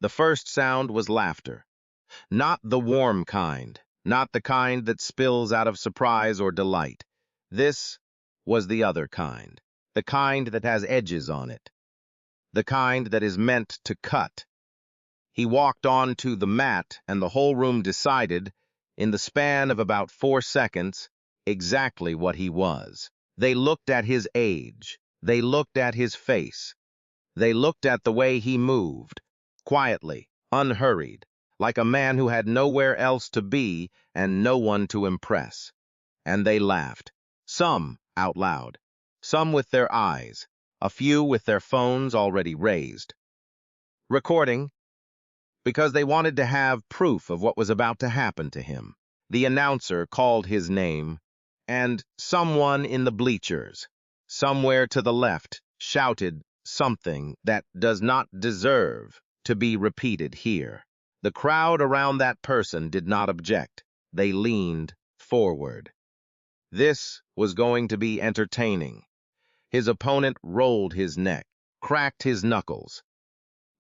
The first sound was laughter. Not the warm kind, not the kind that spills out of surprise or delight. This was the other kind, the kind that has edges on it, the kind that is meant to cut. He walked on to the mat, and the whole room decided, in the span of about 4 seconds, exactly what he was. They looked at his age. They looked at his face. They looked at the way he moved, quietly, unhurried, like a man who had nowhere else to be and no one to impress. And they laughed, some out loud, some with their eyes, a few with their phones already raised. Recording, because they wanted to have proof of what was about to happen to him. The announcer called his name, and someone in the bleachers, somewhere to the left, shouted something that does not deserve to be repeated here. The crowd around that person did not object. They leaned forward. This was going to be entertaining. His opponent rolled his neck, cracked his knuckles,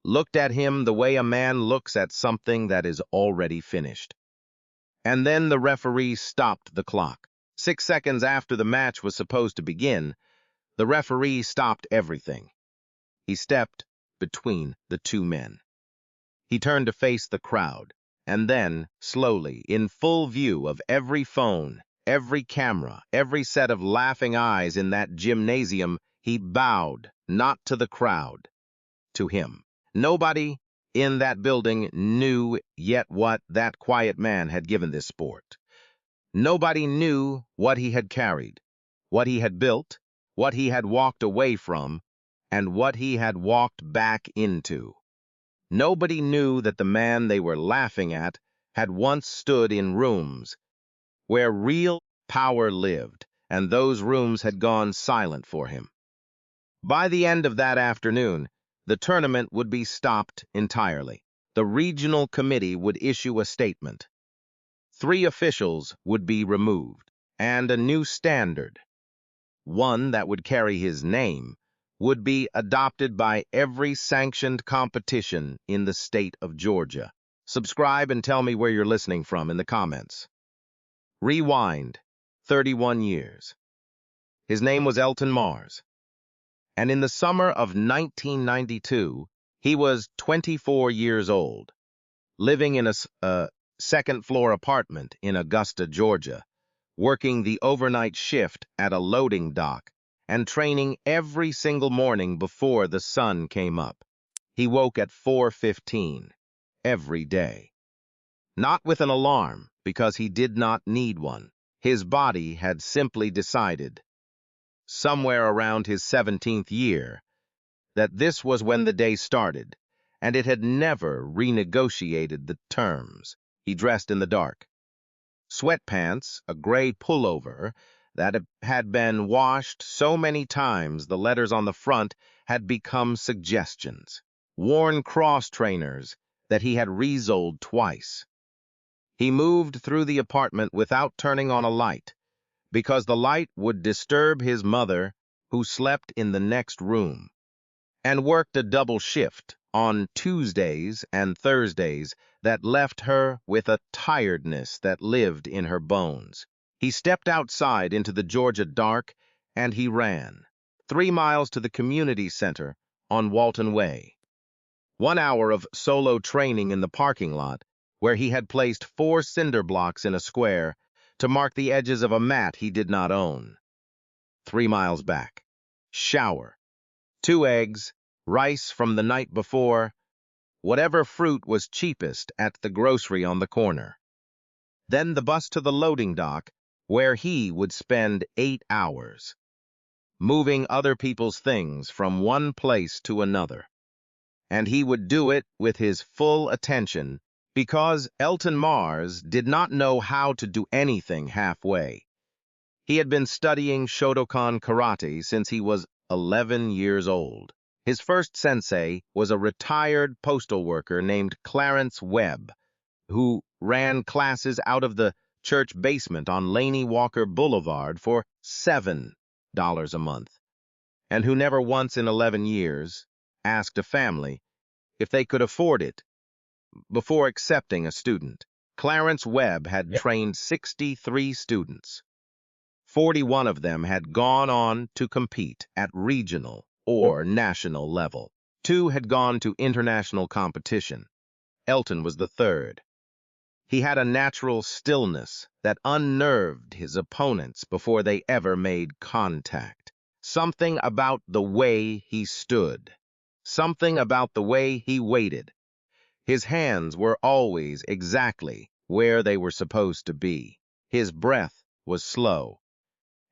looked at him the way a man looks at something that is already finished. And then the referee stopped the clock. 6 seconds after the match was supposed to begin, the referee stopped everything. He stepped between the two men. He turned to face the crowd, and then, slowly, in full view of every phone, every camera, every set of laughing eyes in that gymnasium, he bowed, not to the crowd, to him. Nobody in that building knew yet what that quiet man had given this sport. Nobody knew what he had carried, what he had built, what he had walked away from, and what he had walked back into. Nobody knew that the man they were laughing at had once stood in rooms where real power lived, and those rooms had gone silent for him. By the end of that afternoon, the tournament would be stopped entirely. The regional committee would issue a statement. 3 officials would be removed, and a new standard, one that would carry his name, would be adopted by every sanctioned competition in the state of Georgia. Subscribe and tell me where you're listening from in the comments. Rewind, 31 years. His name was Elton Mars. And in the summer of 1992, he was 24 years old, living in a second-floor apartment in Augusta, Georgia, working the overnight shift at a loading dock, and training every single morning before the sun came up. He woke at 4:15 every day. Not with an alarm, because he did not need one. His body had simply decided, somewhere around his 17th year, that this was when the day started, and it had never renegotiated the terms. He dressed in the dark. Sweatpants, a gray pullover that had been washed so many times the letters on the front had become suggestions. Worn cross trainers that he had resoled twice. He moved through the apartment without turning on a light, because the light would disturb his mother, who slept in the next room, and worked a double shift on Tuesdays and Thursdays that left her with a tiredness that lived in her bones. He stepped outside into the Georgia dark, and he ran 3 miles to the community center on Walton Way. 1 hour of solo training in the parking lot, where he had placed 4 cinder blocks in a square to mark the edges of a mat he did not own. 3 miles back. Shower. 2 eggs, rice from the night before, whatever fruit was cheapest at the grocery on the corner. Then the bus to the loading dock, where he would spend 8 hours, moving other people's things from one place to another. And he would do it with his full attention, because Elton Mars did not know how to do anything halfway. He had been studying Shotokan karate since he was 11 years old. His first sensei was a retired postal worker named Clarence Webb, who ran classes out of the church basement on Laney Walker Boulevard for $7 a month, and who never once in 11 years asked a family if they could afford it before accepting a student. Clarence Webb had trained 63 students. 41 of them had gone on to compete at regional or national level. 2 had gone to international competition. Elton was the third. He had a natural stillness that unnerved his opponents before they ever made contact. Something about the way he stood. Something about the way he waited. His hands were always exactly where they were supposed to be. His breath was slow,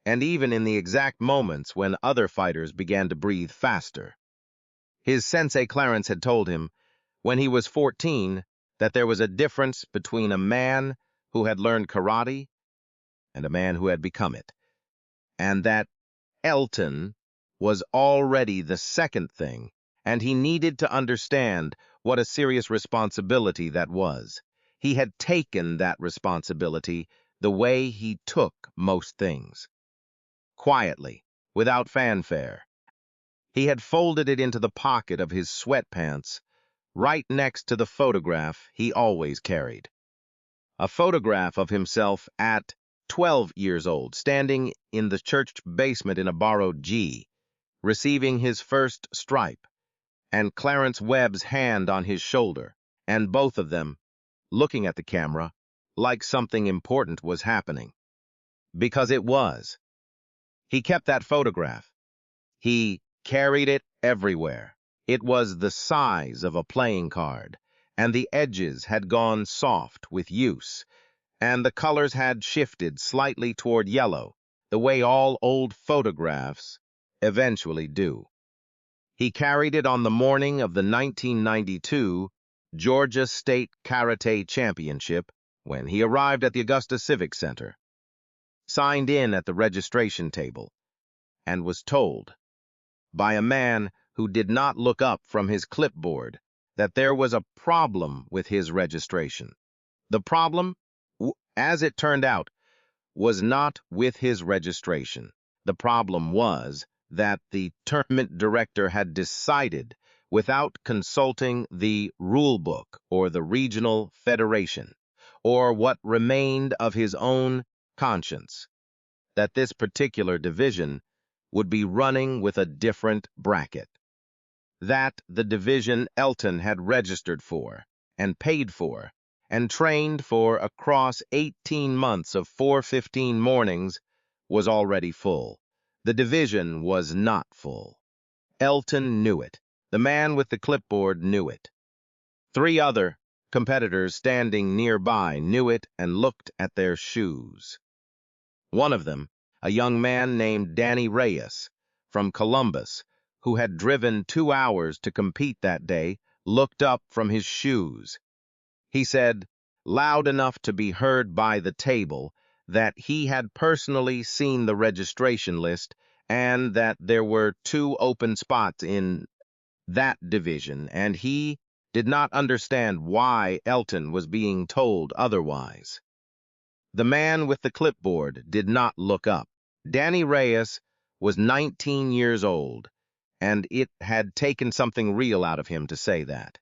and even in the exact moments when other fighters began to breathe faster. His sensei Clarence had told him, when he was 14, that there was a difference between a man who had learned karate and a man who had become it, and that Elton was already the second thing, and he needed to understand what a serious responsibility that was. He had taken that responsibility the way he took most things. Quietly, without fanfare. He had folded it into the pocket of his sweatpants, right next to the photograph he always carried. A photograph of himself at 12 years old, standing in the church basement in a borrowed G, receiving his first stripe, and Clarence Webb's hand on his shoulder, and both of them looking at the camera like something important was happening. Because it was. He kept that photograph. He carried it everywhere. It was the size of a playing card, and the edges had gone soft with use, and the colors had shifted slightly toward yellow, the way all old photographs eventually do. He carried it on the morning of the 1992 Georgia State Karate Championship when he arrived at the Augusta Civic Center, signed in at the registration table, and was told by a man who did not look up from his clipboard that there was a problem with his registration. The problem, as it turned out, was not with his registration. The problem was that the tournament director had decided, without consulting the rule book or the regional federation, or what remained of his own conscience, that this particular division would be running with a different bracket. That the division Elton had registered for and paid for and trained for across 18 months of 4:15 mornings was already full. The division was not full. Elton knew it. The man with the clipboard knew it. 3 other competitors standing nearby knew it and looked at their shoes. One of them, a young man named Danny Reyes from Columbus, who had driven 2 hours to compete that day, looked up from his shoes. He said, loud enough to be heard by the table, that he had personally seen the registration list and that there were 2 open spots in that division, and he did not understand why Elton was being told otherwise. The man with the clipboard did not look up. Danny Reyes was 19 years old, and it had taken something real out of him to say that.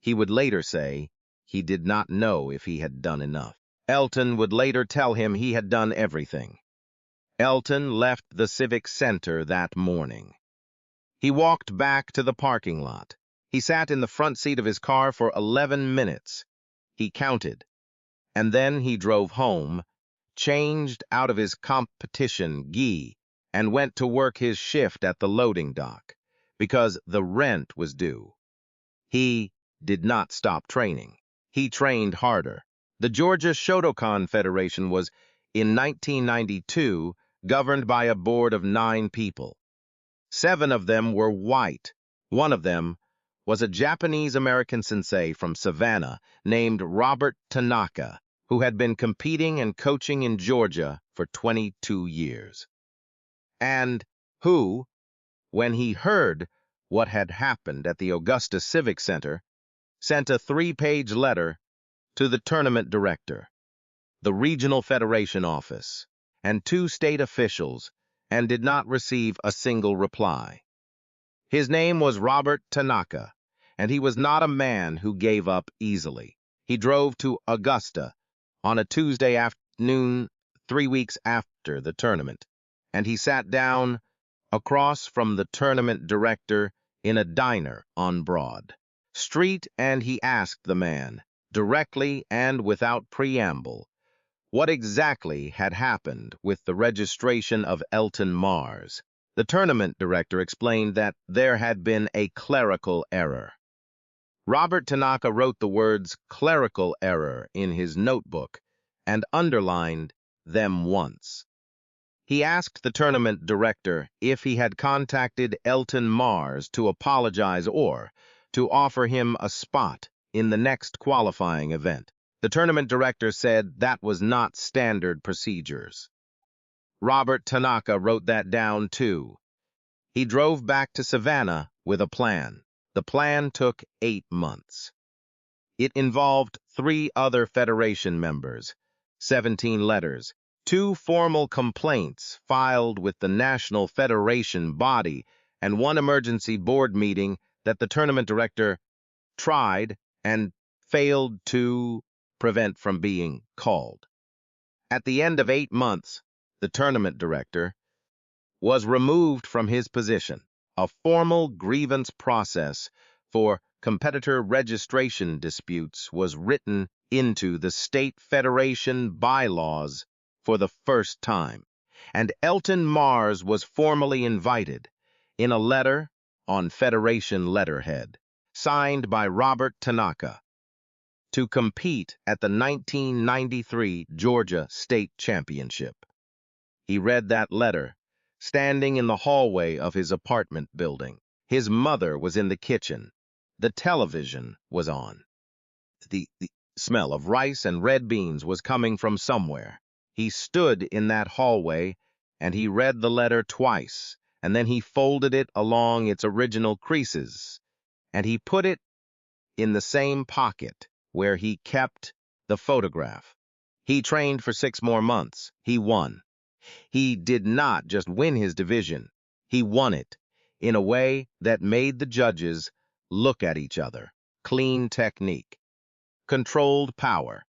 He would later say he did not know if he had done enough. Elton would later tell him he had done everything. Elton left the Civic Center that morning. He walked back to the parking lot. He sat in the front seat of his car for 11 minutes. He counted. And then he drove home, changed out of his competition gi, and went to work his shift at the loading dock, because the rent was due. He did not stop training. He trained harder. The Georgia Shotokan Federation was, in 1992, governed by a board of 9 people. 7 of them were white. One of them was a Japanese-American sensei from Savannah named Robert Tanaka, who had been competing and coaching in Georgia for 22 years. And who, when he heard what had happened at the Augusta Civic Center, sent a 3-page letter to the tournament director, the regional federation office, and 2 state officials, and did not receive a single reply. His name was Robert Tanaka, and he was not a man who gave up easily. He drove to Augusta on a Tuesday afternoon 3 weeks after the tournament, and he sat down across from the tournament director in a diner on Broad Street, and he asked the man, directly and without preamble, what exactly had happened with the registration of Elton Mars. The tournament director explained that there had been a clerical error. Robert Tanaka wrote the words clerical error in his notebook and underlined them once. He asked the tournament director if he had contacted Elton Mars to apologize or to offer him a spot in the next qualifying event. The tournament director said that was not standard procedures. Robert Tanaka wrote that down too. He drove back to Savannah with a plan. The plan took 8 months. It involved 3 other Federation members, 17 letters, 2 formal complaints filed with the National Federation body, and 1 emergency board meeting that the tournament director tried and failed to prevent from being called. At the end of 8 months, the tournament director was removed from his position. A formal grievance process for competitor registration disputes was written into the state federation bylaws for the first time, and Elton Mars was formally invited in a letter on Federation letterhead, signed by Robert Tanaka, to compete at the 1993 Georgia State Championship. He read that letter, standing in the hallway of his apartment building. His mother was in the kitchen. The television was on. The smell of rice and red beans was coming from somewhere. He stood in that hallway, and he read the letter twice, and then he folded it along its original creases, and he put it in the same pocket where he kept the photograph. He trained for 6 more months. He won. He did not just win his division, he won it in a way that made the judges look at each other. Clean technique, controlled power,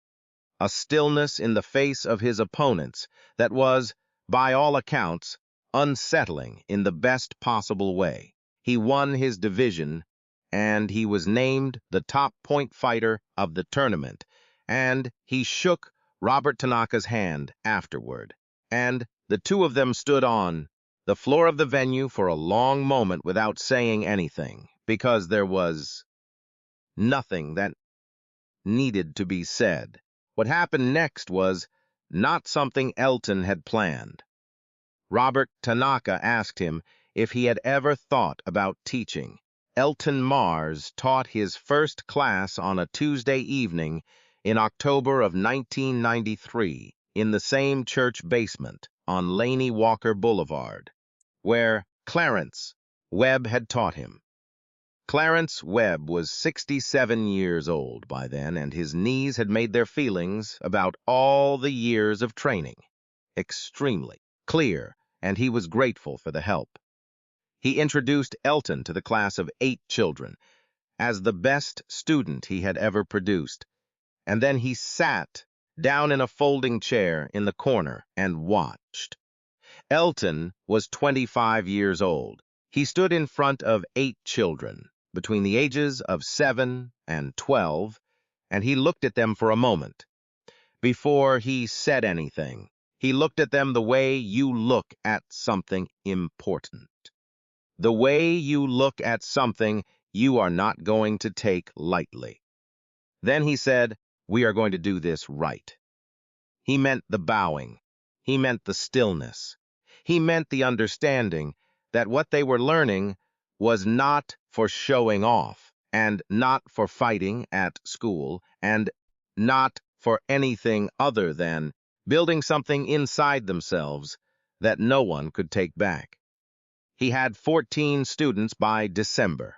a stillness in the face of his opponents that was, by all accounts, unsettling in the best possible way. He won his division, and he was named the top point fighter of the tournament, and he shook Robert Tanaka's hand afterward, and the 2 of them stood on the floor of the venue for a long moment without saying anything, because there was nothing that needed to be said. What happened next was not something Elton had planned. Robert Tanaka asked him if he had ever thought about teaching. Elton Mars taught his first class on a Tuesday evening in October of 1993 in the same church basement on Laney Walker Boulevard, where Clarence Webb had taught him. Clarence Webb was 67 years old by then, and his knees had made their feelings about all the years of training extremely clear, and he was grateful for the help. He introduced Elton to the class of 8 children as the best student he had ever produced, and then he sat down in a folding chair in the corner and watched. Elton was 25 years old. He stood in front of 8 children between the ages of 7 and 12, and he looked at them for a moment. Before he said anything, he looked at them the way you look at something important. The way you look at something you are not going to take lightly. Then he said, "We are going to do this right." He meant the bowing. He meant the stillness. He meant the understanding that what they were learning was not for showing off, and not for fighting at school, and not for anything other than building something inside themselves that no one could take back. He had 14 students by December.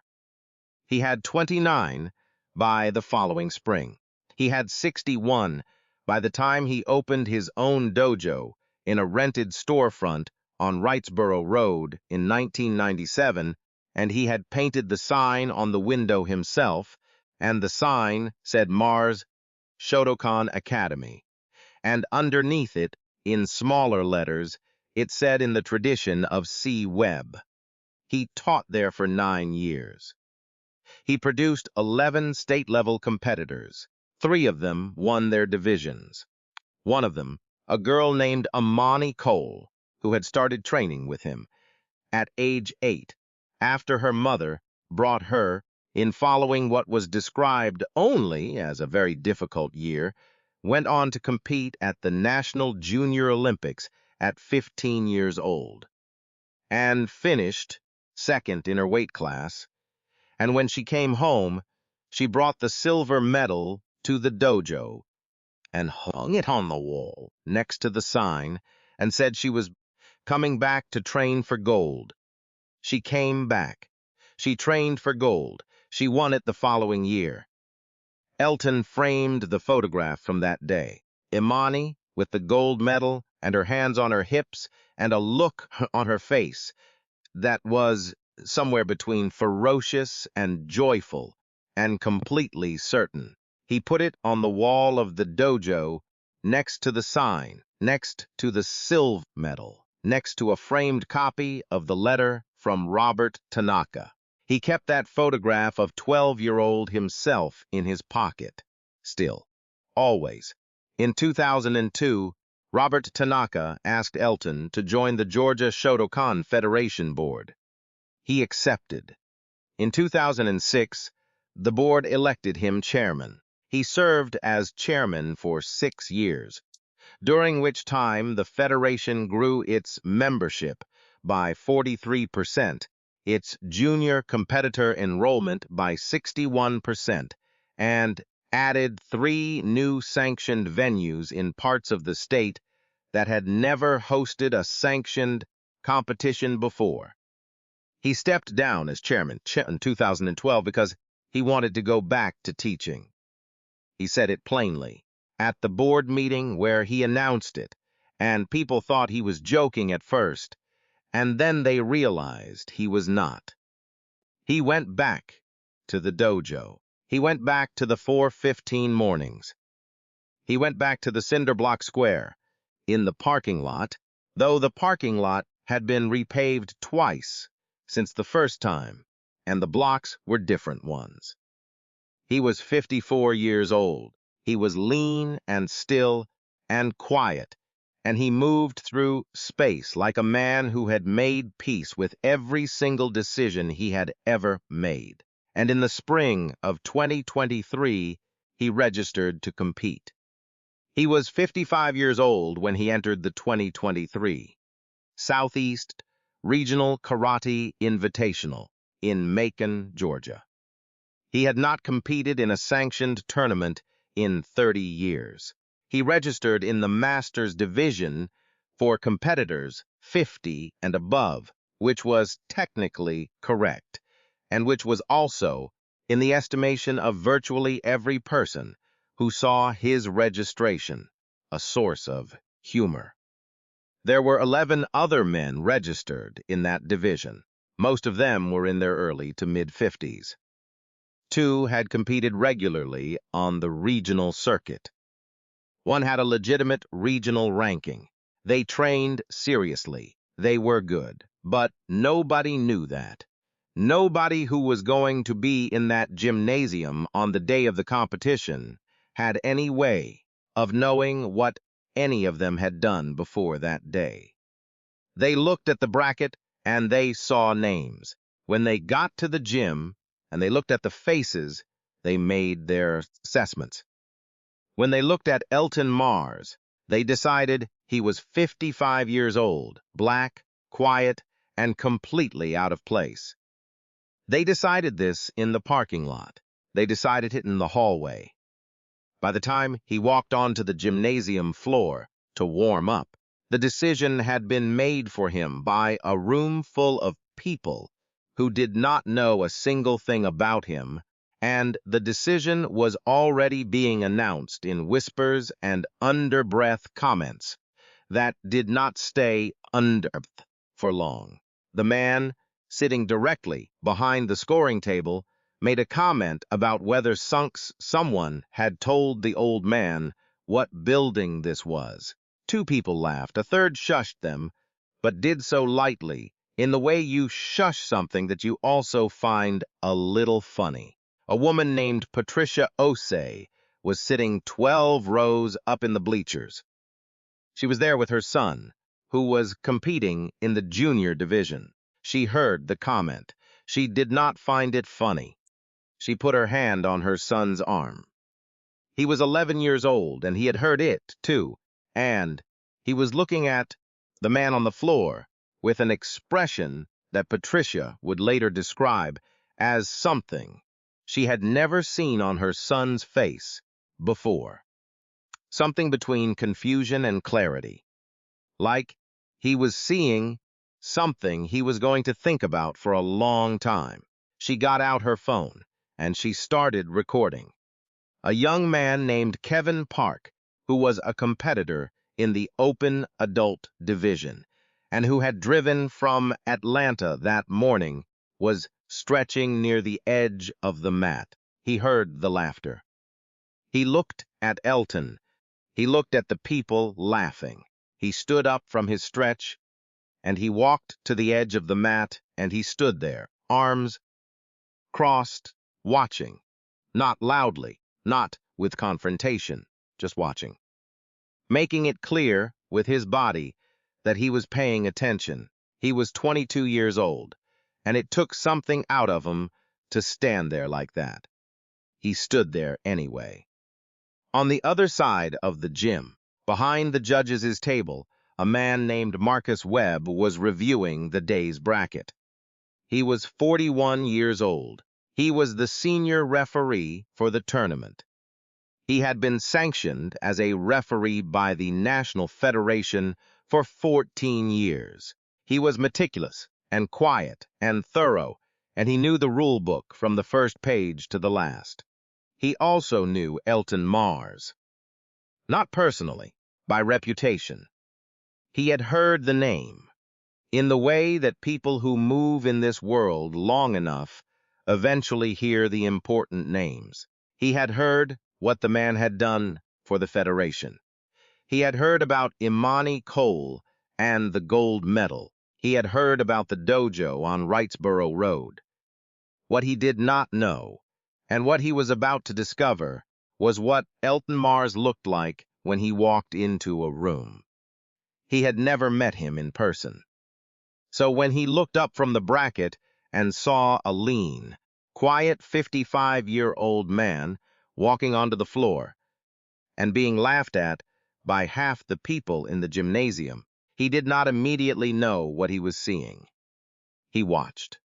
He had 29 by the following spring. He had 61 by the time he opened his own dojo in a rented storefront on Wrightsboro Road in 1997, and he had painted the sign on the window himself, and the sign said Mars Shotokan Academy, and underneath it, in smaller letters, it said in the tradition of C. Webb. He taught there for 9 years. He produced 11 state-level competitors. 3 of them won their divisions. One of them, a girl named Amani Cole, who had started training with him at age 8, after her mother brought her in following what was described only as a very difficult year, went on to compete at the National Junior Olympics at 15 years old, and finished second in her weight class. And when she came home, she brought the silver medal to the dojo and hung it on the wall next to the sign and said she was coming back to train for gold. She came back. She trained for gold. She won it the following year. Elton framed the photograph from that day. Imani, with the gold medal and her hands on her hips and a look on her face that was somewhere between ferocious and joyful and completely certain. He put it on the wall of the dojo next to the sign, next to the silver medal, next to a framed copy of the letter from Robert Tanaka. He kept that photograph of 12-year-old himself in his pocket. Still, always. In 2002, Robert Tanaka asked Elton to join the Georgia Shotokan Federation Board. He accepted. In 2006, the board elected him chairman. He served as chairman for 6 years, during which time the federation grew its membership by 43%, its junior competitor enrollment by 61%, and added 3 new sanctioned venues in parts of the state that had never hosted a sanctioned competition before. He stepped down as chairman in 2012 because he wanted to go back to teaching. He said it plainly at the board meeting where he announced it, and people thought he was joking at first, and then they realized he was not. He went back to the dojo. He went back to the 4:15 mornings. He went back to the cinder block square in the parking lot, though the parking lot had been repaved twice since the first time, and the blocks were different ones. He was 54 years old. He was lean and still and quiet, and he moved through space like a man who had made peace with every single decision he had ever made. And in the spring of 2023, he registered to compete. He was 55 years old when he entered the 2023 Southeast Regional Karate Invitational in Macon, Georgia. He had not competed in a sanctioned tournament in 30 years. He registered in the Masters division for competitors 50 and above, which was technically correct, and which was also, in the estimation of virtually every person who saw his registration, a source of humor. There were 11 other men registered in that division. Most of them were in their early to mid-50s. 2 had competed regularly on the regional circuit. 1 had a legitimate regional ranking. They trained seriously. They were good. But nobody knew that. Nobody who was going to be in that gymnasium on the day of the competition had any way of knowing what any of them had done before that day. They looked at the bracket and they saw names. When they got to the gym and they looked at the faces, they made their assessments. When they looked at Elton Mars, they decided he was 55 years old, black, quiet, and completely out of place. They decided this in the parking lot. They decided it in the hallway. By the time he walked onto the gymnasium floor to warm up, the decision had been made for him by a room full of people who did not know a single thing about him, and the decision was already being announced in whispers and under-breath comments that did not stay under for long. The man sitting directly behind the scoring table, made a comment about whether someone had told the old man what building this was. Two people laughed. A third shushed them, but did so lightly, in the way you shush something that you also find a little funny. A woman named Patricia Osei was sitting 12 rows up in the bleachers. She was there with her son, who was competing in the junior division. She heard the comment. She did not find it funny. She put her hand on her son's arm. He was 11 years old, and he had heard it, too, and he was looking at the man on the floor with an expression that Patricia would later describe as something she had never seen on her son's face before. Something between confusion and clarity, like he was seeing something he was going to think about for a long time. She got out her phone, and she started recording. A young man named Kevin Park, who was a competitor in the open adult division and who had driven from Atlanta that morning, was stretching near the edge of the mat. He heard the laughter. He looked at Elton. He looked at the people laughing. He stood up from his stretch, and he walked to the edge of the mat, and he stood there, arms crossed, watching, not loudly, not with confrontation, just watching, making it clear with his body that he was paying attention. He was 22 years old, and it took something out of him to stand there like that. He stood there anyway. On the other side of the gym, behind the judges' table, a man named Marcus Webb was reviewing the day's bracket. He was 41 years old. He was the senior referee for the tournament. He had been sanctioned as a referee by the National Federation for 14 years. He was meticulous and quiet and thorough, and he knew the rule book from the first page to the last. He also knew Elton Mars. Not personally, by reputation. He had heard the name, in the way that people who move in this world long enough eventually hear the important names. He had heard what the man had done for the Federation. He had heard about Imani Cole and the gold medal. He had heard about the dojo on Wrightsboro Road. What he did not know, and what he was about to discover, was what Elton Mars looked like when he walked into a room. He had never met him in person. So when he looked up from the bracket and saw a lean, quiet 55-year-old man walking onto the floor and being laughed at by half the people in the gymnasium, he did not immediately know what he was seeing. He watched.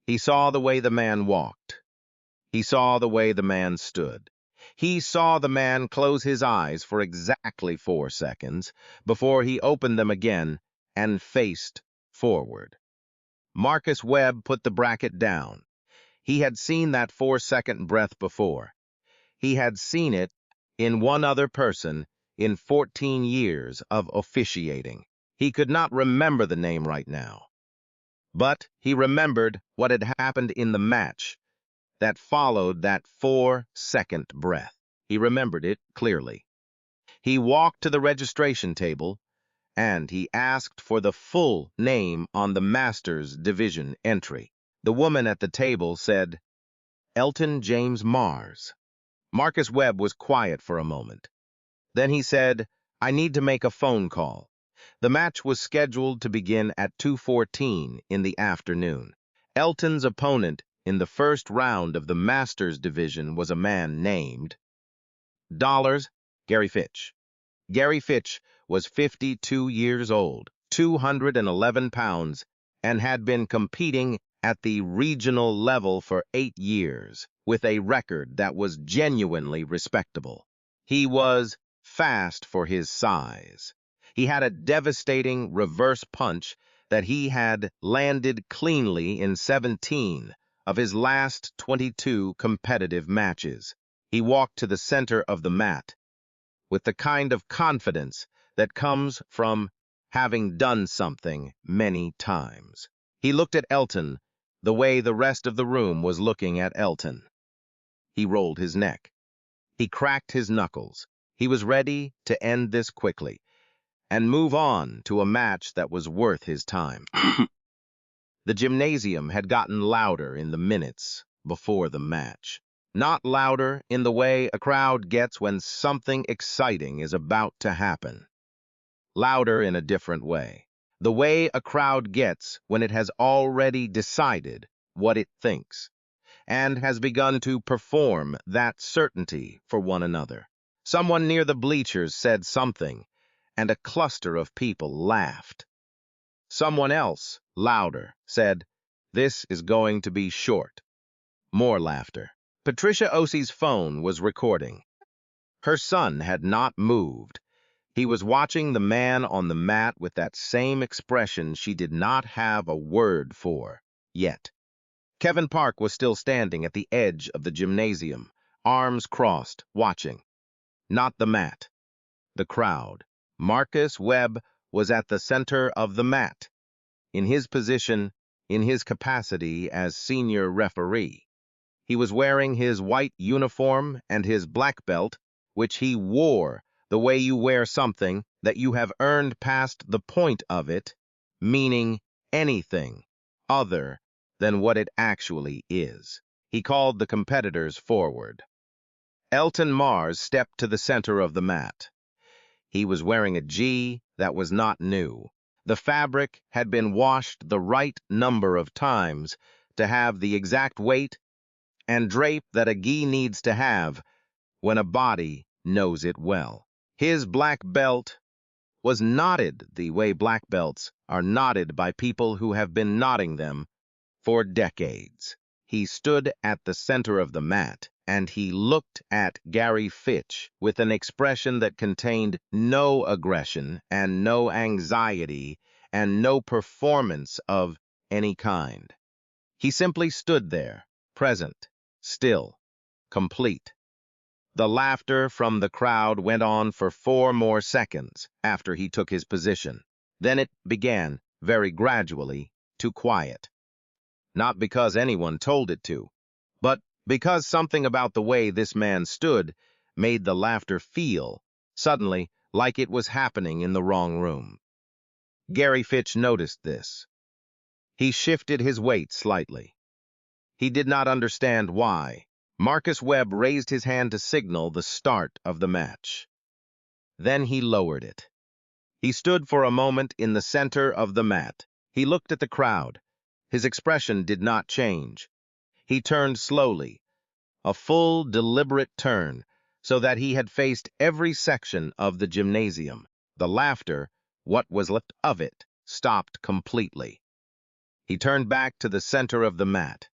He saw the way the man walked. He saw the way the man stood. He saw the man close his eyes for exactly 4 seconds before he opened them again and faced forward. Marcus Webb put the bracket down. He had seen that 4-second breath before. He had seen it in one other person in 14 years of officiating. He could not remember the name right now, but he remembered what had happened in the match that followed that 4-second breath. He remembered it clearly. He walked to the registration table, and he asked for the full name on the Masters Division entry. The woman at the table said, "Elton James Mars." Marcus Webb was quiet for a moment. Then he said, "I need to make a phone call." The match was scheduled to begin at 2:14 in the afternoon. Elton's opponent in the first round of the Masters Division was a man named Gary Fitch. Gary Fitch was 52 years old, 211 pounds, and had been competing at the regional level for 8 years, with a record that was genuinely respectable. He was fast for his size. He had a devastating reverse punch that he had landed cleanly in 17 of his last 22 competitive matches. He walked to the center of the mat with the kind of confidence that comes from having done something many times. He looked at Elton the way the rest of the room was looking at Elton. He rolled his neck. He cracked his knuckles. He was ready to end this quickly and move on to a match that was worth his time. The gymnasium had gotten louder in the minutes before the match. Not louder in the way a crowd gets when something exciting is about to happen. Louder in a different way. The way a crowd gets when it has already decided what it thinks and has begun to perform that certainty for one another. Someone near the bleachers said something, and a cluster of people laughed. Someone else, louder, said, "This is going to be short." More laughter. Patricia Osie's phone was recording. Her son had not moved. He was watching the man on the mat with that same expression she did not have a word for yet. Kevin Park was still standing at the edge of the gymnasium, arms crossed, watching. Not the mat. The crowd. Marcus Webb was at the center of the mat, in his position, in his capacity as senior referee. He was wearing his white uniform and his black belt, which he wore the way you wear something that you have earned past the point of it, meaning anything other than what it actually is. He called the competitors forward. Elton Mars stepped to the center of the mat. He was wearing a G that was not new. The fabric had been washed the right number of times to have the exact weight and drape that a gi needs to have when a body knows it well. His black belt was knotted the way black belts are knotted by people who have been knotting them for decades. He stood at the center of the mat, and he looked at Gary Fitch with an expression that contained no aggression and no anxiety and no performance of any kind. He simply stood there, present, still, complete. The laughter from the crowd went on for 4 more seconds after he took his position. Then it began, very gradually, to quiet. Not because anyone told it to, but because something about the way this man stood made the laughter feel, suddenly, like it was happening in the wrong room. Gary Fitch noticed this. He shifted his weight slightly. He did not understand why. Marcus Webb raised his hand to signal the start of the match. Then he lowered it. He stood for a moment in the center of the mat. He looked at the crowd. His expression did not change. He turned slowly, a full, deliberate turn, so that he had faced every section of the gymnasium. The laughter, what was left of it, stopped completely. He turned back to the center of the mat.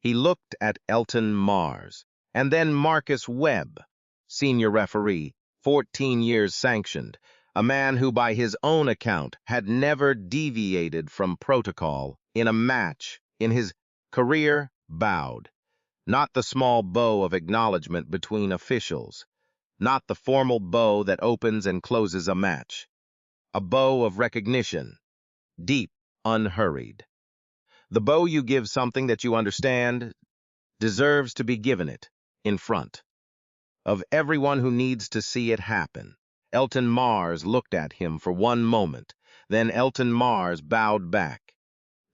He looked at Elton Mars, and then Marcus Webb, senior referee, 14 years sanctioned, a man who by his own account had never deviated from protocol in a match in his career, bowed. Not the small bow of acknowledgement between officials, not the formal bow that opens and closes a match. A bow of recognition, deep, unhurried. The bow you give something that you understand deserves to be given it, in front of everyone who needs to see it happen. Elton Mars looked at him for 1 moment, then Elton Mars bowed back.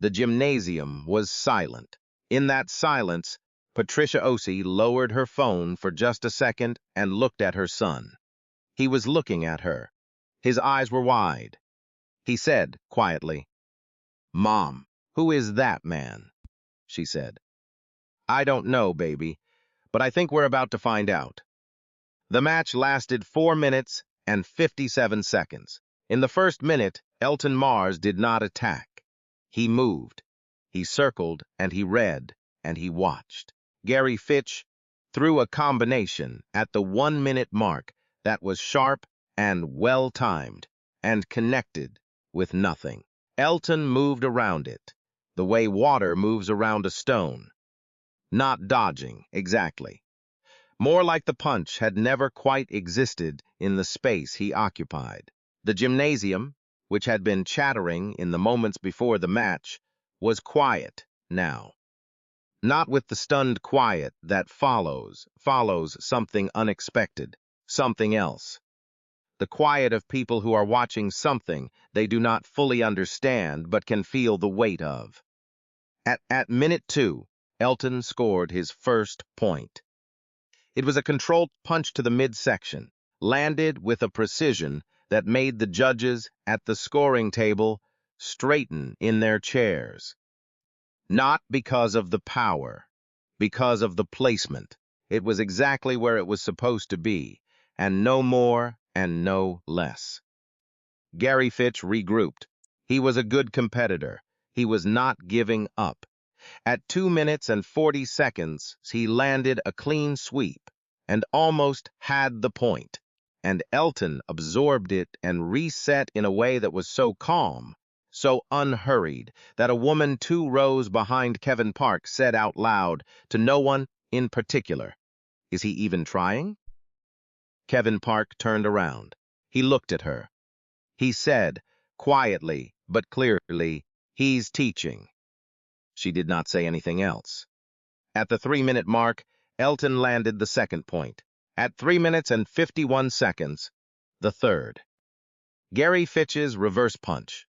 The gymnasium was silent. In that silence, Patricia Osie lowered her phone for just a second and looked at her son. He was looking at her. His eyes were wide. He said, quietly, "Mom, who is that man?" She said. "I don't know, baby, but I think we're about to find out." The match lasted 4 minutes and 57 seconds. In the first minute, Elton Mars did not attack. He moved, he circled, and he read, and he watched. Gary Fitch threw a combination at the 1-minute mark that was sharp and well-timed and connected with nothing. Elton moved around it, the way water moves around a stone. Not dodging, exactly. More like the punch had never quite existed in the space he occupied. The gymnasium, which had been chattering in the moments before the match, was quiet now. Not with the stunned quiet that follows something unexpected, something else. The quiet of people who are watching something they do not fully understand but can feel the weight of. At minute 2, Elton scored his first point. It was a controlled punch to the midsection, landed with a precision that made the judges at the scoring table straighten in their chairs. Not because of the power, because of the placement. It was exactly where it was supposed to be, and no more and no less. Gary Fitch regrouped. He was a good competitor. He was not giving up. At 2 minutes and 40 seconds, he landed a clean sweep and almost had the point. And Elton absorbed it and reset in a way that was so calm, so unhurried, that a woman 2 rows behind Kevin Park said out loud to no one in particular, "Is he even trying?" Kevin Park turned around. He looked at her. He said, quietly but clearly, "He's teaching." She did not say anything else. At the 3-minute mark, Elton landed the second point. At 3 minutes and 51 seconds, the third. Gary Fitch's reverse punch,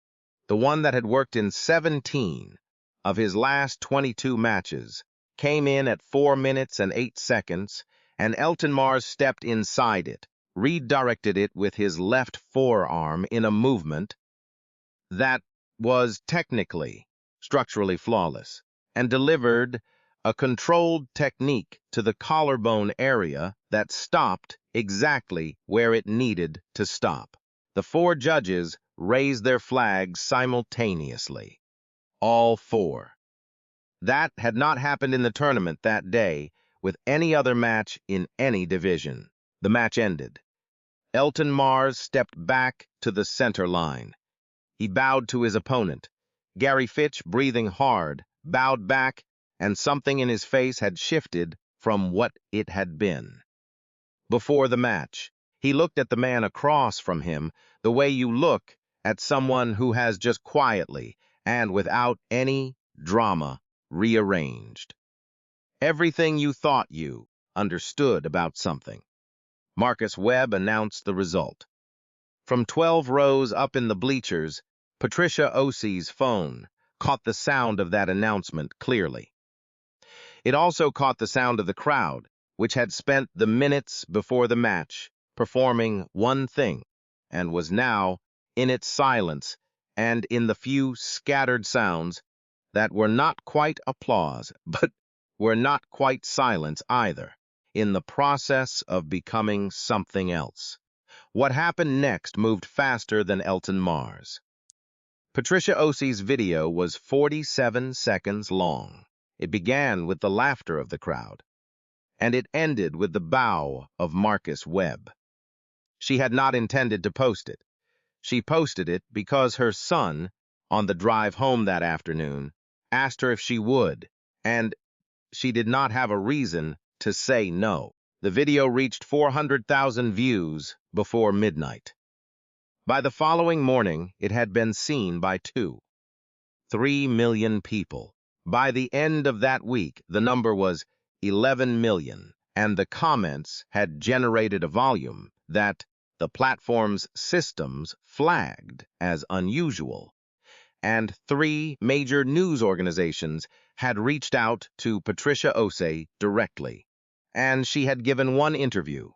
the one that had worked in 17 of his last 22 matches, came in at 4 minutes and 8 seconds, and Elton Mars stepped inside it, redirected it with his left forearm in a movement that was technically, structurally flawless, and delivered a controlled technique to the collarbone area that stopped exactly where it needed to stop. The 4 judges raised their flags simultaneously. All 4. That had not happened in the tournament that day with any other match in any division. The match ended. Elton Mars stepped back to the center line. He bowed to his opponent. Gary Fitch, breathing hard, bowed back, and something in his face had shifted from what it had been. Before the match, he looked at the man across from him the way you look at someone who has just quietly and without any drama rearranged everything you thought you understood about something. Marcus Webb announced the result. From 12 rows up in the bleachers, Patricia Osie's phone caught the sound of that announcement clearly. It also caught the sound of the crowd, which had spent the minutes before the match performing one thing, and was now, in its silence and in the few scattered sounds that were not quite applause, but were not quite silence either, in the process of becoming something else. What happened next moved faster than Elton Mars. Patricia Osie's video was 47 seconds long. It began with the laughter of the crowd, and it ended with the bow of Marcus Webb. She had not intended to post it. She posted it because her son, on the drive home that afternoon, asked her if she would, and she did not have a reason to say no. The video reached 400,000 views before midnight. By the following morning, it had been seen by 3 million people. By the end of that week, the number was 11 million, and the comments had generated a volume that the platform's systems flagged as unusual. And 3 major news organizations had reached out to Patricia Osie directly, and she had given one interview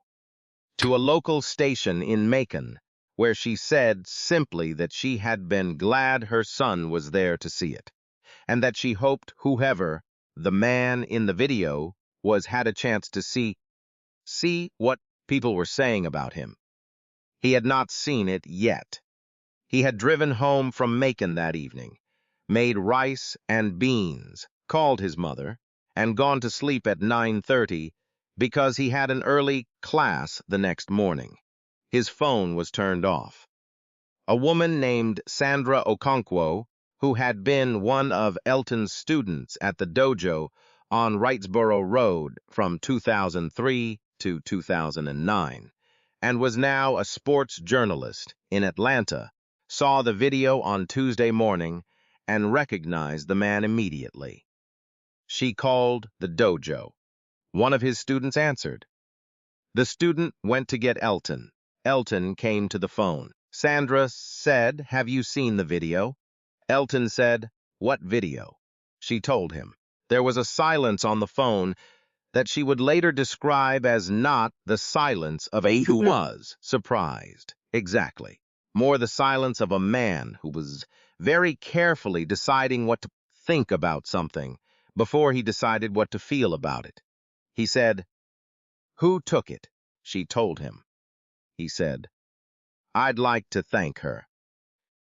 to a local station in Macon, where she said simply that she had been glad her son was there to see it, and that she hoped whoever the man in the video was had a chance to see what people were saying about him. He had not seen it yet. He had driven home from Macon that evening, made rice and beans, called his mother, and gone to sleep at 9:30 because he had an early class the next morning. His phone was turned off. A woman named Sandra Okonkwo, who had been one of Elton's students at the dojo on Wrightsboro Road from 2003 to 2009, and was now a sports journalist in Atlanta, saw the video on Tuesday morning and recognized the man immediately. She called the dojo. One of his students answered. The student went to get Elton. Elton came to the phone. Sandra said, "Have you seen the video?" Elton said, "What video?" She told him. There was a silence on the phone that she would later describe as not the silence of a who was surprised. Exactly. More the silence of a man who was very carefully deciding what to think about something before he decided what to feel about it. He said, "Who took it?" She told him. He said, "I'd like to thank her."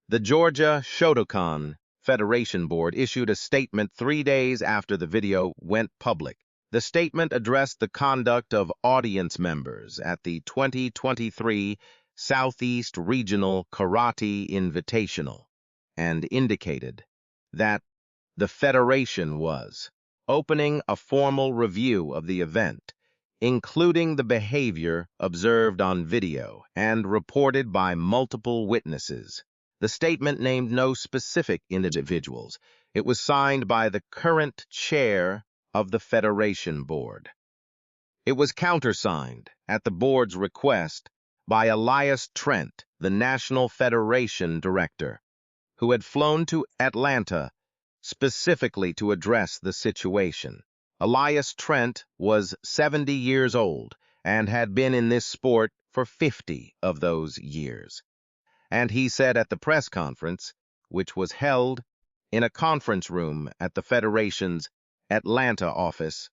The Georgia Shotokan Federation Board issued a statement 3 days after the video went public. The statement addressed the conduct of audience members at the 2023 Southeast Regional Karate Invitational and indicated that the Federation was opening a formal review of the event, including the behavior observed on video and reported by multiple witnesses. The statement named no specific individuals. It was signed by the current chair of the Federation Board. It was countersigned, at the board's request, by Elias Trent, the National Federation Director, who had flown to Atlanta specifically to address the situation. Elias Trent was 70 years old and had been in this sport for 50 of those years. And he said at the press conference, which was held in a conference room at the Federation's Atlanta office,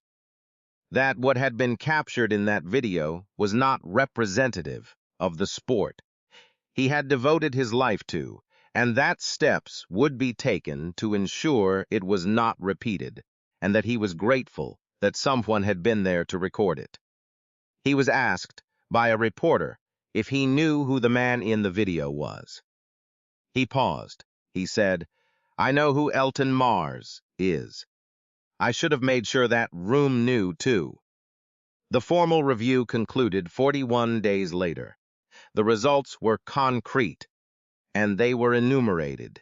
that what had been captured in that video was not representative of the sport he had devoted his life to, and that steps would be taken to ensure it was not repeated, and that he was grateful that someone had been there to record it. He was asked by a reporter if he knew who the man in the video was. He paused. He said, "I know who Elton Mars is. I should have made sure that room knew, too." The formal review concluded 41 days later. The results were concrete, and they were enumerated,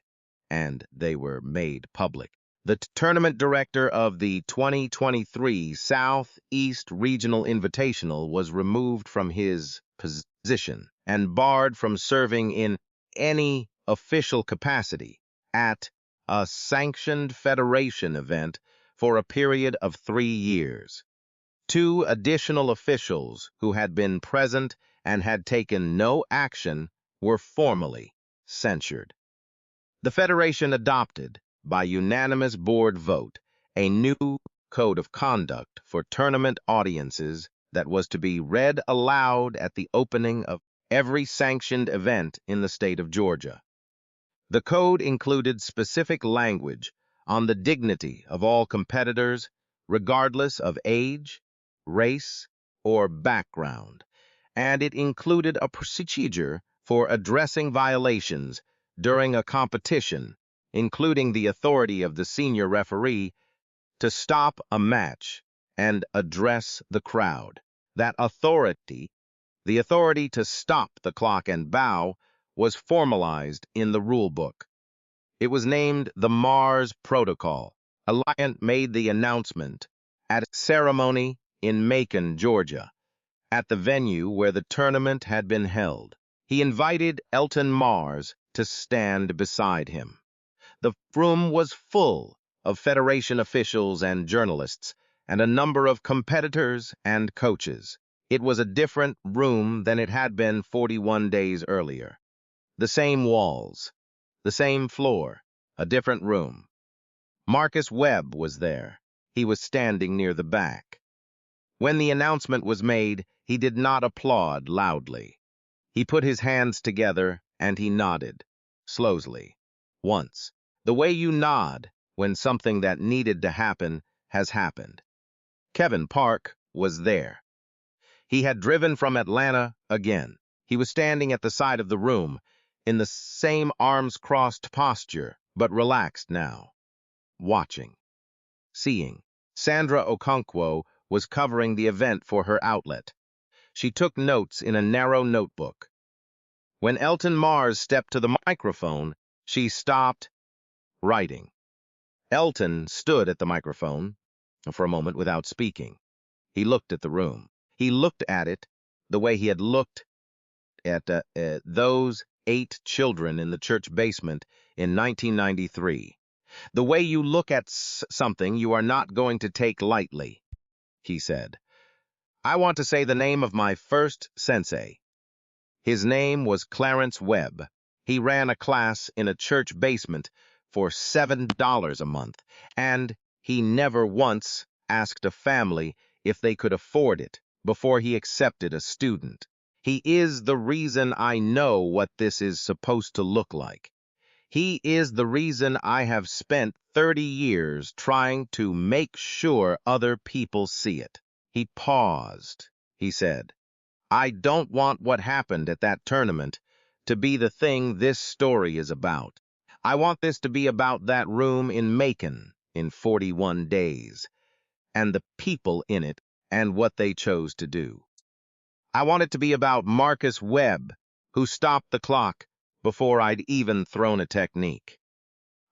and they were made public. The tournament director of the 2023 Southeast Regional Invitational was removed from his position and barred from serving in any official capacity at a sanctioned federation event for a period of 3 years. 2 additional officials who had been present and had taken no action were formally censured. The Federation adopted, by unanimous board vote, a new code of conduct for tournament audiences that was to be read aloud at the opening of every sanctioned event in the state of Georgia. The code included specific language on the dignity of all competitors, regardless of age, race, or background, and it included a procedure for addressing violations during a competition, including the authority of the senior referee to stop a match and address the crowd. That authority, the authority to stop the clock and bow, was formalized in the rule book. It was named the Mars Protocol. Elias made the announcement at a ceremony in Macon, Georgia, at the venue where the tournament had been held. He invited Elton Mars to stand beside him. The room was full of Federation officials and journalists, and a number of competitors and coaches. It was a different room than it had been 41 days earlier. The same walls, the same floor, a different room. Marcus Webb was there. He was standing near the back. When the announcement was made, he did not applaud loudly. He put his hands together and he nodded, slowly, once. The way you nod when something that needed to happen has happened. Kevin Park was there. He had driven from Atlanta again. He was standing at the side of the room, in the same arms-crossed posture, but relaxed now, watching, seeing. Sandra Okonkwo was covering the event for her outlet. She took notes in a narrow notebook. When Elton Mars stepped to the microphone, she stopped writing. Elton stood at the microphone for a moment without speaking. He looked at the room. He looked at it the way he had looked at those 8 children in the church basement in 1993. The way you look at something you are not going to take lightly, he said. I want to say the name of my first sensei. His name was Clarence Webb. He ran a class in a church basement for $7 a month, and he never once asked a family if they could afford it before he accepted a student. He is the reason I know what this is supposed to look like. He is the reason I have spent 30 years trying to make sure other people see it. He paused. He said, I don't want what happened at that tournament to be the thing this story is about. I want this to be about that room in Macon in 41 days, and the people in it and what they chose to do. I want it to be about Marcus Webb, who stopped the clock before I'd even thrown a technique.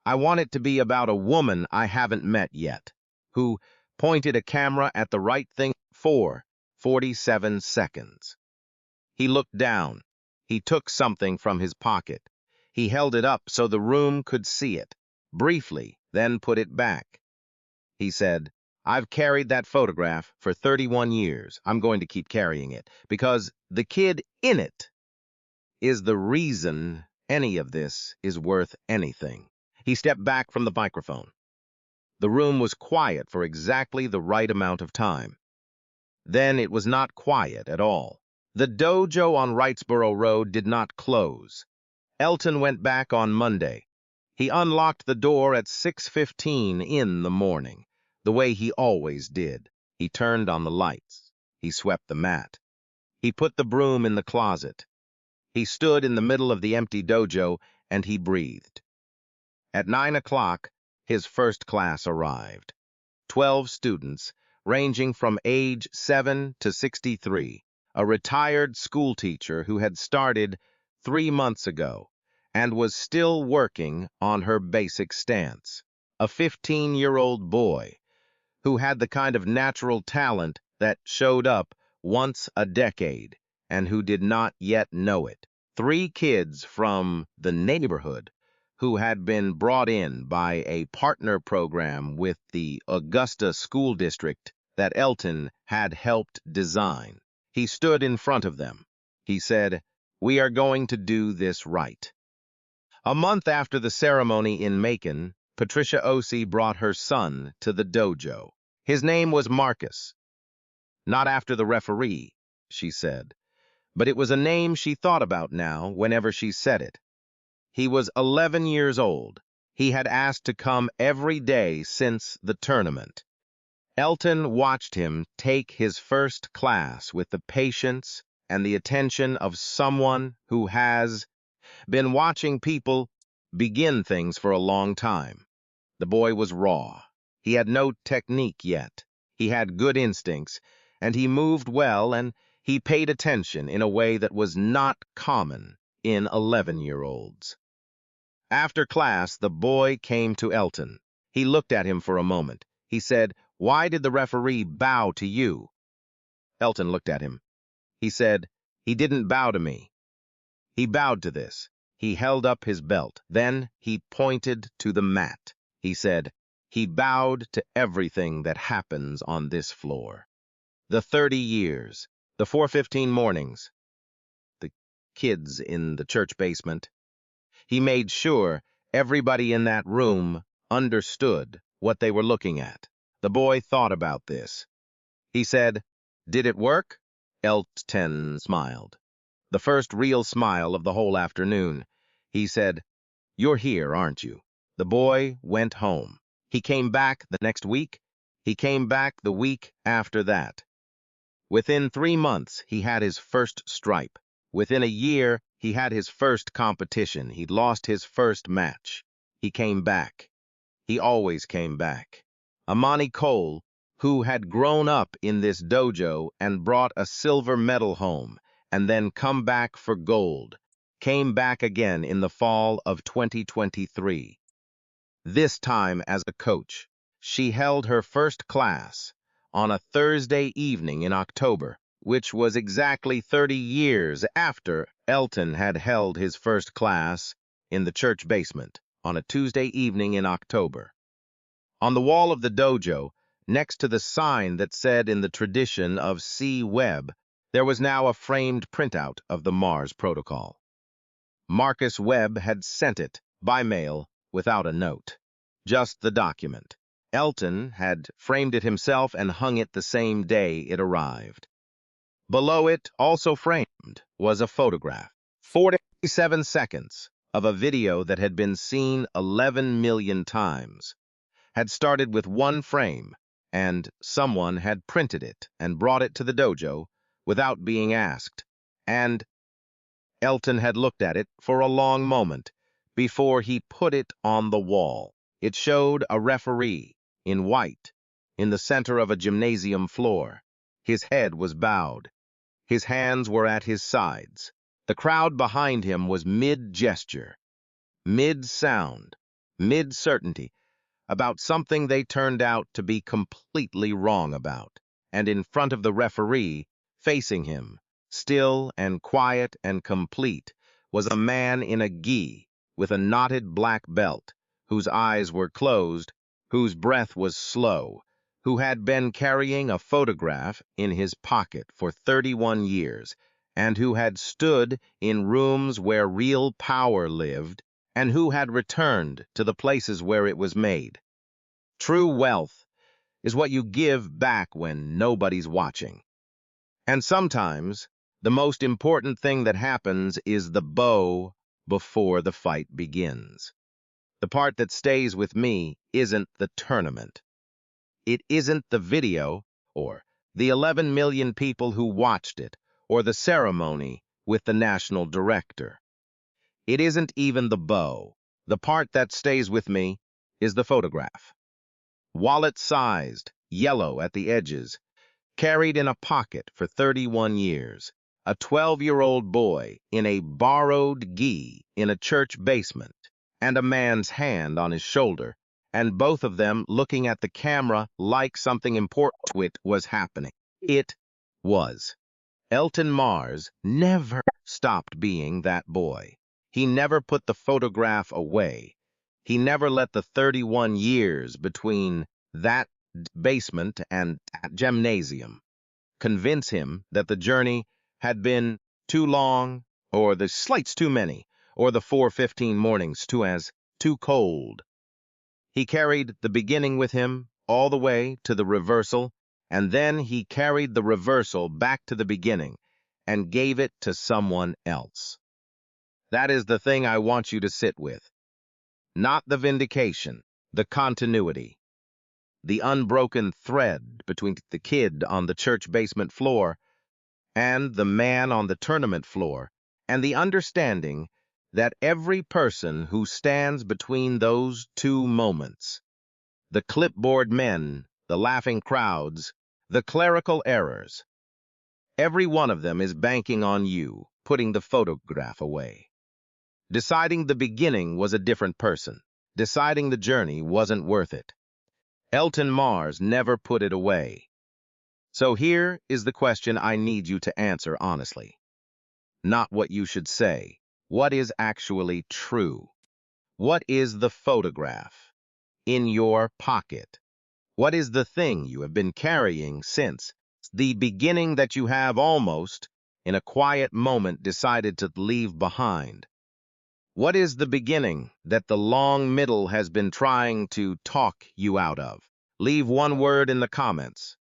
I want it to be about a woman I haven't met yet, who pointed a camera at the right thing for 47 seconds. He looked down. He took something from his pocket. He held it up so the room could see it, briefly, then put it back. He said, I've carried that photograph for 31 years. I'm going to keep carrying it, because the kid in it is the reason any of this is worth anything. He stepped back from the microphone. The room was quiet for exactly the right amount of time. Then it was not quiet at all. The dojo on Wrightsboro Road did not close. Elton went back on Monday. He unlocked the door at 6:15 in the morning, the way he always did. He turned on the lights. He swept the mat. He put the broom in the closet. He stood in the middle of the empty dojo, and he breathed. At 9 o'clock, his first class arrived. 12 students, ranging from age 7 to 63, a retired schoolteacher who had started 3 months ago and was still working on her basic stance, a 15-year-old boy who had the kind of natural talent that showed up once a decade and who did not yet know it, 3 kids from the neighborhood who had been brought in by a partner program with the Augusta School District that Elton had helped design. He stood in front of them. He said, "We are going to do this right." A month after the ceremony in Macon, Patricia Osei brought her son to the dojo. His name was Marcus. Not after the referee, she said, but it was a name she thought about now whenever she said it. He was 11 years old. He had asked to come every day since the tournament. Elton watched him take his first class with the patience and the attention of someone who has been watching people begin things for a long time. The boy was raw. He had no technique yet. He had good instincts, and he moved well, and he paid attention in a way that was not common in 11-year-olds. After class, the boy came to Elton. He looked at him for a moment. He said, "Why did the referee bow to you?" Elton looked at him. He said, "He didn't bow to me. He bowed to this." He held up his belt. Then he pointed to the mat. He said, "He bowed to everything that happens on this floor. The 30 years, the 4:15 mornings, the kids in the church basement." He made sure everybody in that room understood what they were looking at. The boy thought about this. He said, "Did it work?" Elton smiled. The first real smile of the whole afternoon. He said, "You're here, aren't you?" The boy went home. He came back the next week. He came back the week after that. Within 3 months, he had his first stripe. Within a year, he had his first competition. He'd lost his first match. He came back. He always came back. Amani Cole, who had grown up in this dojo and brought a silver medal home and then come back for gold, came back again in the fall of 2023. this time as a coach. She held her first class on a Thursday evening in October, which was exactly 30 years after Elton had held his first class in the church basement on a Tuesday evening in October. On the wall of the dojo, next to the sign that said in the tradition of C. Webb, there was now a framed printout of the Mars Protocol. Marcus Webb had sent it by mail without a note, just the document. Elton had framed it himself and hung it the same day it arrived. Below it, also framed, was a photograph, 47 seconds, of a video that had been seen 11 million times, had started with one frame, and someone had printed it and brought it to the dojo without being asked, and Elton had looked at it for a long moment before he put it on the wall. It showed a referee in white in the center of a gymnasium floor. His head was bowed. His hands were at his sides. The crowd behind him was mid-gesture, mid-sound, mid-certainty about something they turned out to be completely wrong about. And in front of the referee, facing him, still and quiet and complete, was a man in a gi with a knotted black belt, whose eyes were closed, whose breath was slow, who had been carrying a photograph in his pocket for 31 years, and who had stood in rooms where real power lived, and who had returned to the places where it was made. True wealth is what you give back when nobody's watching. And sometimes the most important thing that happens is the bow before the fight begins. The part that stays with me isn't the tournament. It isn't the video or the 11 million people who watched it or the ceremony with the national director. It isn't even the bow. The part that stays with me is the photograph. Wallet-sized, yellow at the edges, carried in a pocket for 31 years, a 12-year-old boy in a borrowed gi in a church basement, and a man's hand on his shoulder, and both of them looking at the camera like something important was happening. It was. Elton Mars never stopped being that boy. He never put the photograph away. He never let the 31 years between that basement and that gymnasium convince him that the journey had been too long, or the slights too many, or the 4:15 mornings too cold. He carried the beginning with him all the way to the reversal, and then he carried the reversal back to the beginning and gave it to someone else. That is the thing I want you to sit with. Not the vindication, the continuity, the unbroken thread between the kid on the church basement floor and the man on the tournament floor, and the understanding that every person who stands between those two moments, the clipboard men, the laughing crowds, the clerical errors, every one of them is banking on you putting the photograph away. Deciding the beginning was a different person. Deciding the journey wasn't worth it. Elton Mars never put it away. So here is the question I need you to answer honestly. Not what you should say. What is actually true? What is the photograph in your pocket? What is the thing you have been carrying since the beginning that you have almost, in a quiet moment, decided to leave behind? What is the beginning that the long middle has been trying to talk you out of? Leave one word in the comments.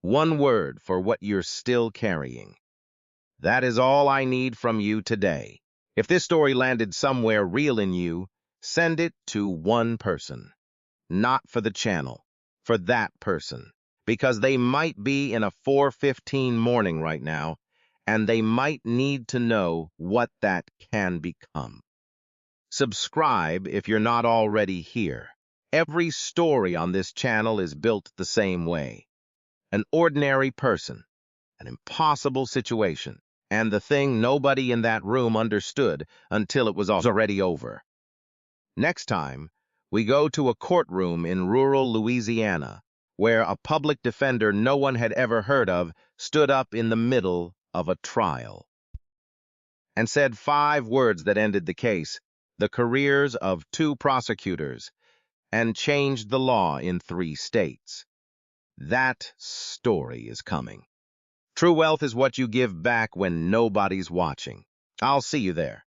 One word for what you're still carrying. That is all I need from you today. If this story landed somewhere real in you, send it to one person. Not for the channel, for that person. Because they might be in a 4:15 morning right now, and they might need to know what that can become. Subscribe if you're not already here. Every story on this channel is built the same way. An ordinary person, an impossible situation, and the thing nobody in that room understood until it was already over. Next time, We go to a courtroom in rural Louisiana, where a public defender no one had ever heard of stood up in the middle of a trial and said 5 words that ended the case, the careers of 2 prosecutors, and changed the law in 3 states. That story is coming. True wealth is what you give back when nobody's watching. I'll see you there.